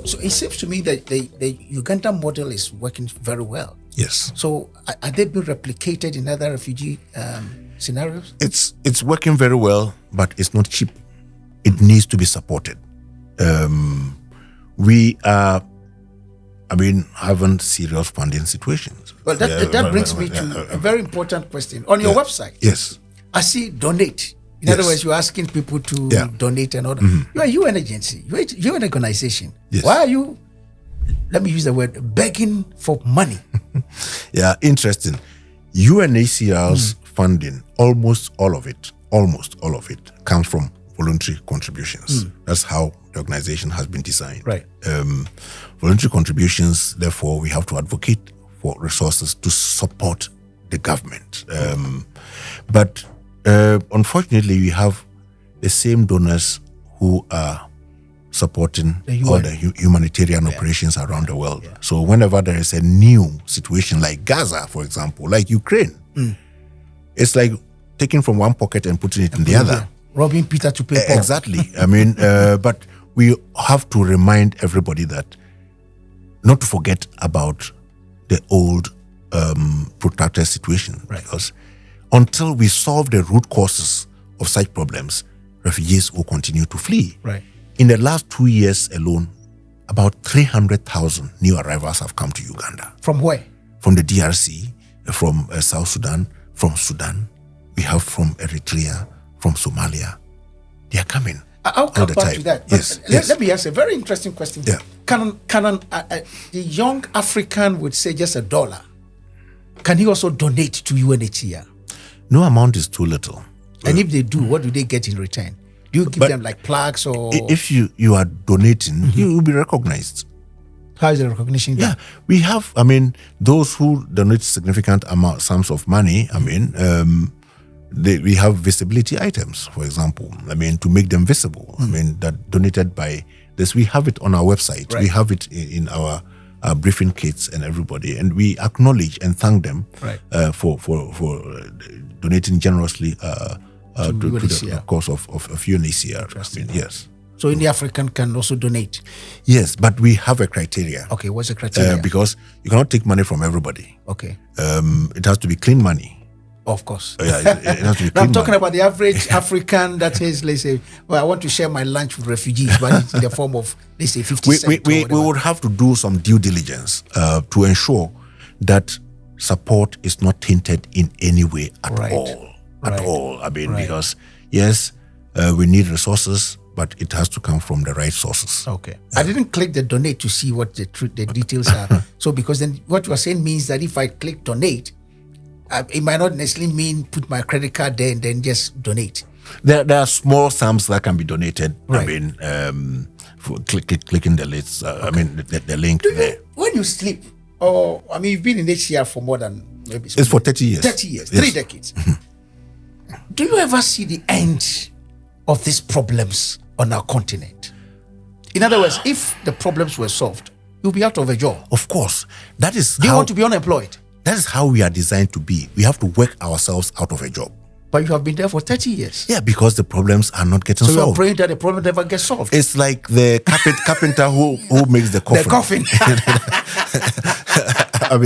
So it seems to me that the Ugandan model is working very well. Yes. So are they being replicated in other refugee scenarios? It's working very well, but it's not cheap. It needs to be supported. We are, having serious funding situations. Well, that brings me to a very important question. On your website, yes, I see donate. In other words, you're asking people to donate and all that. Mm-hmm. You're a UN agency. You're an organization. Yes. Why are you, let me use the word, begging for money? Yeah, interesting. UNHCR's funding, almost all of it comes from voluntary contributions. That's how the organization has been designed. Right. Voluntary contributions, therefore, we have to advocate for resources to support the government. But unfortunately, we have the same donors who are supporting all the humanitarian operations around the world. Yeah. So whenever there is a new situation like Gaza, for example, like Ukraine, it's like taking from one pocket and putting it in the other. Robbing Peter to pay Paul. Exactly. But we have to remind everybody that not to forget about the old protracted situation. Right. Because until we solve the root causes of such problems, refugees will continue to flee. Right. In the last 2 years alone, about 300,000 new arrivals have come to Uganda. From where? From the DRC, from South Sudan, from Sudan. We have from Eritrea, from Somalia. They are coming. I'll come back to that. Yes, let me ask a very interesting question. Yeah. Can the young African would say just $1? Can he also donate to UNHCR? No amount is too little. And if they do, what do they get in return? Do you give them like plaques or? If you are donating, you will be recognized. How is the recognition done? Yeah, we have, those who donate significant sums of money, we have visibility items, for example, to make them visible. That donated by this, we have it on our website. Right. We have it in our briefing kits and everybody, and we acknowledge and thank them for donating generously to the cause of UNHCR. Yes. So in the African can also donate? Yes, but we have a criteria. Okay, what's the criteria? Because you cannot take money from everybody. Okay. It has to be clean money. Of course. Yeah, it has to be clean I'm talking money. about the average African that is, let's say, well, I want to share my lunch with refugees, but it's in the form of, let's say, 50 cents. We would have to do some due diligence to ensure that support is not tainted in any way at all. At all. Because, yes, we need resources, but it has to come from the right sources. Okay. I didn't click the donate to see what the details are. So, because then what you are saying means that if I click donate, it might not necessarily mean put my credit card there and then just donate. There are small sums that can be donated. Right. For clicking the links. The link there. When you sleep, you've been in HCR for more than maybe. It's for 30 years. 30 years, yes. 3 decades. Do you ever see the end of these problems on our continent? In other words, if the problems were solved, you'll be out of a job. Of course. That is Do you want to be unemployed? That is how we are designed to be. We have to work ourselves out of a job. But you have been there for 30 years. Yeah, because the problems are not getting solved. So you're praying that the problem never gets solved. It's like the carpenter who makes the coffin. The coffin.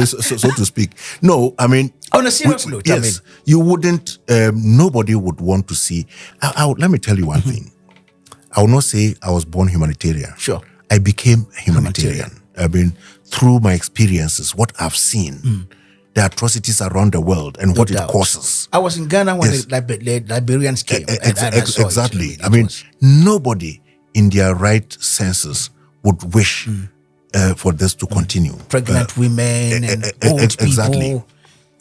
So to speak. No, on a serious note, yes, you wouldn't, nobody would want to see. Let me tell you one thing. I will not say I was born humanitarian. Sure. I became humanitarian. Through my experiences, what I've seen, the atrocities around the world and what it causes. I was in Ghana when the Liberians came. Exactly. Nobody in their right senses would wish for this to continue. Pregnant women and old people.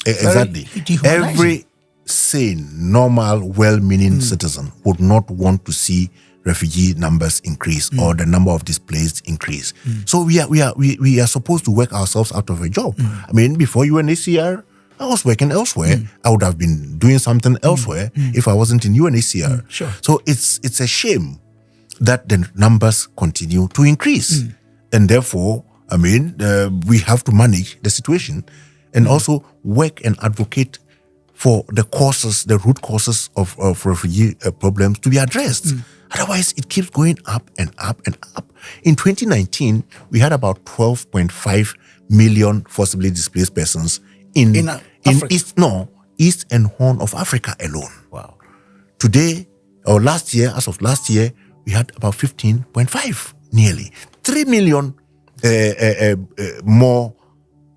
Exactly. Every sane, normal, well-meaning citizen would not want to see refugee numbers increase or the number of displaced increase. So we are supposed to work ourselves out of a job. Before UNHCR, I was working elsewhere. I would have been doing something elsewhere if I wasn't in UNHCR. Sure. So it's a shame that the numbers continue to increase. And therefore, we have to manage the situation and also work and advocate for the causes, the root causes of refugee problems to be addressed. Otherwise, it keeps going up and up and up. In 2019, we had about 12.5 million forcibly displaced persons in East and Horn of Africa alone. Wow. Today, or last year, as of last year, we had about 15.5, nearly 3 million more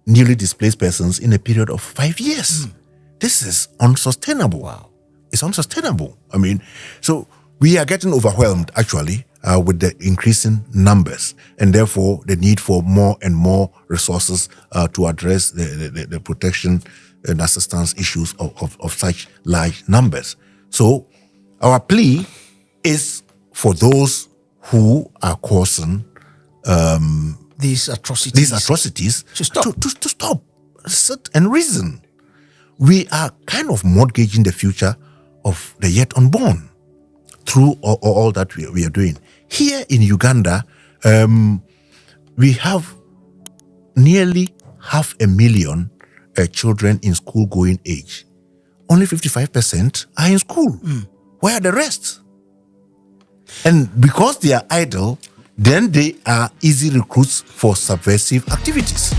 newly displaced persons in a period of 5 years. This is unsustainable. Wow. It's unsustainable. I mean, so we are getting overwhelmed actually with the increasing numbers, and therefore the need for more and more resources to address the protection and assistance issues of such large numbers. So our plea is for those who are causing these atrocities to stop, sit and reason. We are kind of mortgaging the future of the yet unborn through all that we are doing. Here in Uganda, we have nearly 500,000 children in school-going age. Only 55% are in school. Where are the rest? And because they are idle, then they are easy recruits for subversive activities.